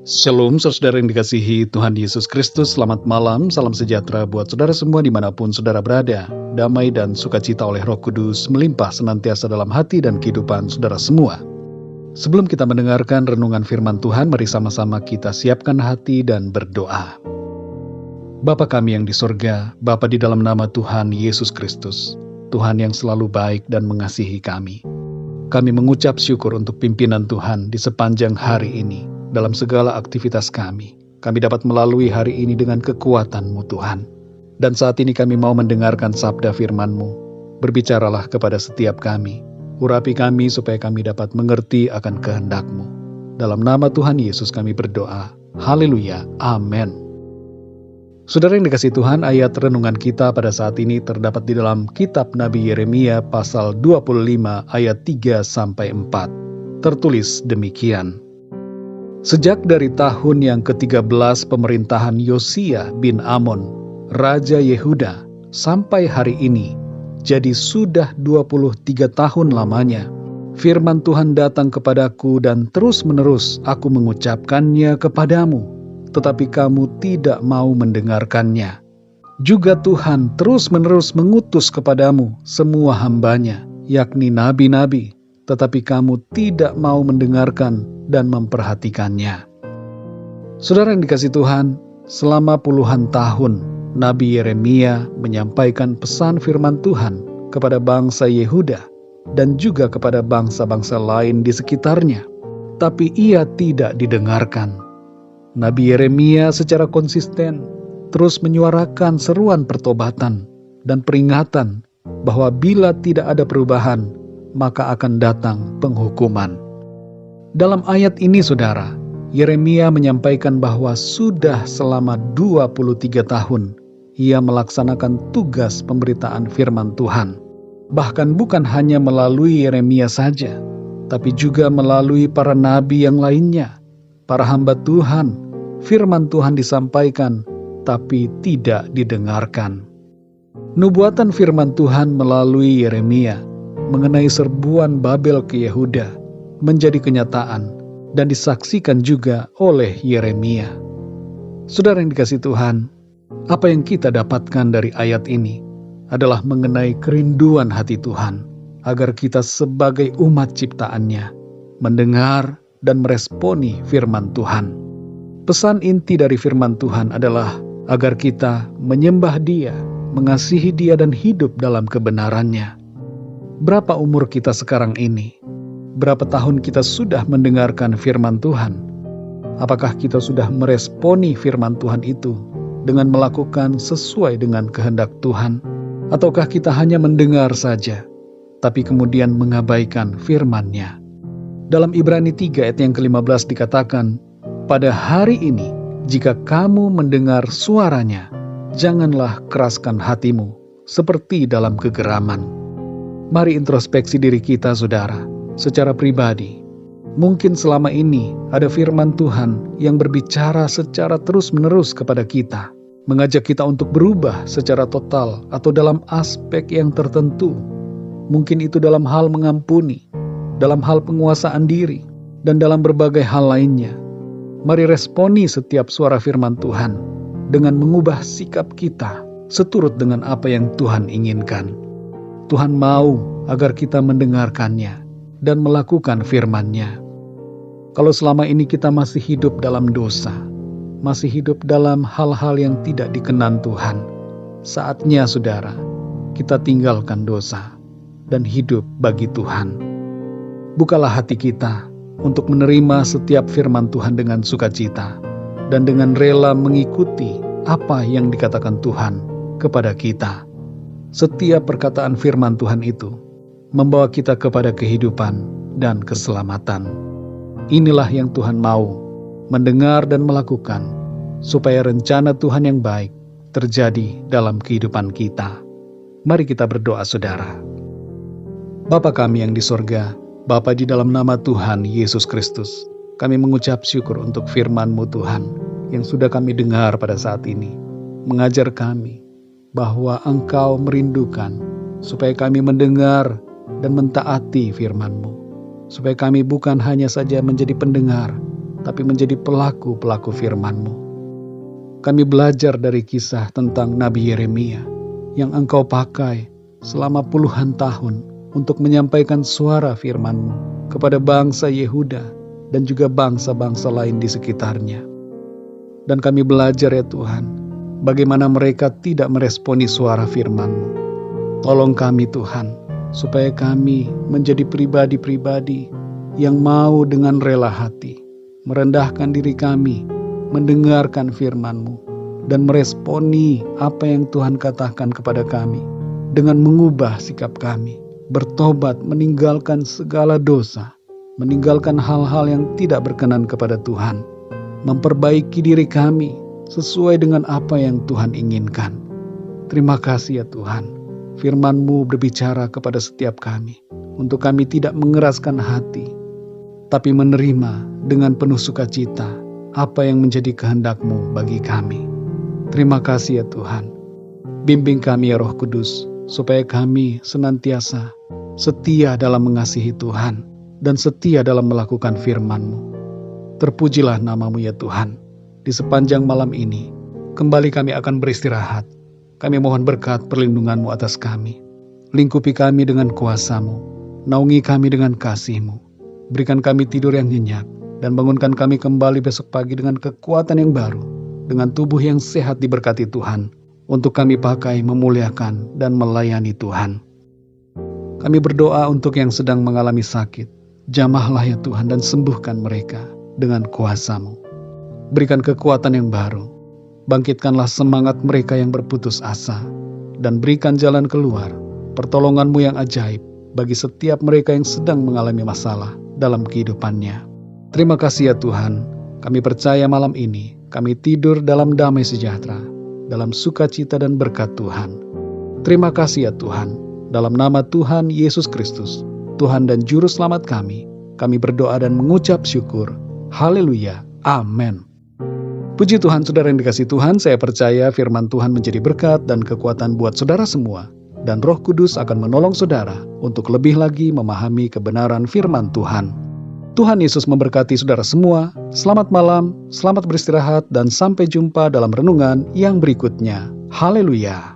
Shalom, saudara yang dikasihi Tuhan Yesus Kristus. Selamat malam, salam sejahtera buat saudara semua dimanapun saudara berada. Damai dan sukacita oleh Roh Kudus melimpah senantiasa dalam hati dan kehidupan saudara semua. Sebelum kita mendengarkan renungan firman Tuhan, mari sama-sama kita siapkan hati dan berdoa. Bapa kami yang di sorga, Bapa di dalam nama Tuhan Yesus Kristus, Tuhan yang selalu baik dan mengasihi kami. Kami mengucap syukur untuk pimpinan Tuhan di sepanjang hari ini. Dalam segala aktivitas kami dapat melalui hari ini dengan kekuatan-Mu Tuhan. Dan saat ini kami mau mendengarkan sabda firman-Mu. Berbicaralah kepada setiap kami. Urapi kami supaya kami dapat mengerti akan kehendak-Mu. Dalam nama Tuhan Yesus kami berdoa. Haleluya. Amin. Saudara yang dikasihi Tuhan, ayat renungan kita pada saat ini terdapat di dalam kitab Nabi Yeremia pasal 25 ayat 3-4. Tertulis demikian. Sejak dari tahun yang ke-13 pemerintahan Yosia bin Amon, Raja Yehuda, sampai hari ini, jadi sudah 23 tahun lamanya, firman Tuhan datang kepadaku dan terus-menerus aku mengucapkannya kepadamu, tetapi kamu tidak mau mendengarkannya. Juga Tuhan terus-menerus mengutus kepadamu semua hambanya, yakni nabi-nabi, tetapi kamu tidak mau mendengarkan dan memperhatikannya. Saudara yang dikasihi Tuhan, selama puluhan tahun Nabi Yeremia menyampaikan pesan firman Tuhan kepada bangsa Yehuda dan juga kepada bangsa-bangsa lain di sekitarnya, tapi ia tidak didengarkan. Nabi Yeremia secara konsisten terus menyuarakan seruan pertobatan dan peringatan bahwa bila tidak ada perubahan, maka akan datang penghukuman. Dalam ayat ini, saudara, Yeremia menyampaikan bahwa sudah selama 23 tahun ia melaksanakan tugas pemberitaan firman Tuhan. Bahkan bukan hanya melalui Yeremia saja, tapi juga melalui para nabi yang lainnya, para hamba Tuhan. Firman Tuhan disampaikan, tapi tidak didengarkan. Nubuatan firman Tuhan melalui Yeremia mengenai serbuan Babel ke Yehuda menjadi kenyataan dan disaksikan juga oleh Yeremia. Saudara yang dikasihi Tuhan, apa yang kita dapatkan dari ayat ini adalah mengenai kerinduan hati Tuhan agar kita sebagai umat ciptaannya mendengar dan meresponi firman Tuhan. Pesan inti dari firman Tuhan adalah agar kita menyembah Dia, mengasihi Dia dan hidup dalam kebenarannya. Berapa umur kita sekarang ini? Berapa tahun kita sudah mendengarkan firman Tuhan? Apakah kita sudah meresponi firman Tuhan itu dengan melakukan sesuai dengan kehendak Tuhan? Ataukah kita hanya mendengar saja, tapi kemudian mengabaikan firman-Nya? Dalam Ibrani 3 ayat yang ke-15 dikatakan, pada hari ini, jika kamu mendengar suaranya, janganlah keraskan hatimu, seperti dalam kegeraman. Mari introspeksi diri kita, saudara. Secara pribadi, mungkin selama ini ada firman Tuhan yang berbicara secara terus-menerus kepada kita, mengajak kita untuk berubah secara total atau dalam aspek yang tertentu. Mungkin itu dalam hal mengampuni, dalam hal penguasaan diri, dan dalam berbagai hal lainnya. Mari responi setiap suara firman Tuhan dengan mengubah sikap kita seturut dengan apa yang Tuhan inginkan. Tuhan mau agar kita mendengarkannya dan melakukan firman-Nya. Kalau selama ini kita masih hidup dalam dosa, masih hidup dalam hal-hal yang tidak dikenan Tuhan, saatnya, saudara, kita tinggalkan dosa dan hidup bagi Tuhan. Bukalah hati kita untuk menerima setiap firman Tuhan dengan sukacita dan dengan rela mengikuti apa yang dikatakan Tuhan kepada kita. Setiap perkataan firman Tuhan itu membawa kita kepada kehidupan dan keselamatan. Inilah yang Tuhan mau mendengar dan melakukan, supaya rencana Tuhan yang baik terjadi dalam kehidupan kita. Mari kita berdoa, saudara. Bapa kami yang di sorga, Bapa di dalam nama Tuhan Yesus Kristus, kami mengucap syukur untuk firman-Mu Tuhan, yang sudah kami dengar pada saat ini, mengajar kami bahwa Engkau merindukan supaya kami mendengar dan mentaati firman-Mu, supaya kami bukan hanya saja menjadi pendengar, tapi menjadi pelaku-pelaku firman-Mu. Kami belajar dari kisah tentang Nabi Yeremia yang Engkau pakai selama puluhan tahun untuk menyampaikan suara firman-Mu kepada bangsa Yehuda dan juga bangsa-bangsa lain di sekitarnya. Dan kami belajar ya Tuhan, bagaimana mereka tidak meresponi suara firman-Mu. Tolong kami Tuhan, supaya kami menjadi pribadi-pribadi yang mau dengan rela hati merendahkan diri kami, mendengarkan firman-Mu, dan meresponi apa yang Tuhan katakan kepada kami, dengan mengubah sikap kami, bertobat, meninggalkan segala dosa, meninggalkan hal-hal yang tidak berkenan kepada Tuhan, memperbaiki diri kami sesuai dengan apa yang Tuhan inginkan. Terima kasih ya Tuhan, firman-Mu berbicara kepada setiap kami, untuk kami tidak mengeraskan hati, tapi menerima dengan penuh sukacita apa yang menjadi kehendak-Mu bagi kami. Terima kasih ya Tuhan. Bimbing kami ya Roh Kudus, supaya kami senantiasa setia dalam mengasihi Tuhan dan setia dalam melakukan firman-Mu. Terpujilah nama-Mu ya Tuhan. Di sepanjang malam ini, kembali kami akan beristirahat. Kami mohon berkat perlindungan-Mu atas kami. Lingkupi kami dengan kuasa-Mu. Naungi kami dengan kasih-Mu. Berikan kami tidur yang nyenyak, dan bangunkan kami kembali besok pagi dengan kekuatan yang baru, dengan tubuh yang sehat diberkati Tuhan, untuk kami pakai memuliakan dan melayani Tuhan. Kami berdoa untuk yang sedang mengalami sakit. Jamahlah ya Tuhan dan sembuhkan mereka dengan kuasa-Mu. Berikan kekuatan yang baru. Bangkitkanlah semangat mereka yang berputus asa, dan berikan jalan keluar, pertolongan-Mu yang ajaib bagi setiap mereka yang sedang mengalami masalah dalam kehidupannya. Terima kasih ya Tuhan, kami percaya malam ini kami tidur dalam damai sejahtera, dalam sukacita dan berkat Tuhan. Terima kasih ya Tuhan, dalam nama Tuhan Yesus Kristus, Tuhan dan Juru Selamat kami berdoa dan mengucap syukur. Haleluya, amin. Puji Tuhan, saudara yang dikasihi Tuhan, saya percaya firman Tuhan menjadi berkat dan kekuatan buat saudara semua, dan Roh Kudus akan menolong saudara untuk lebih lagi memahami kebenaran firman Tuhan. Tuhan Yesus memberkati saudara semua. Selamat malam, selamat beristirahat, dan sampai jumpa dalam renungan yang berikutnya. Haleluya.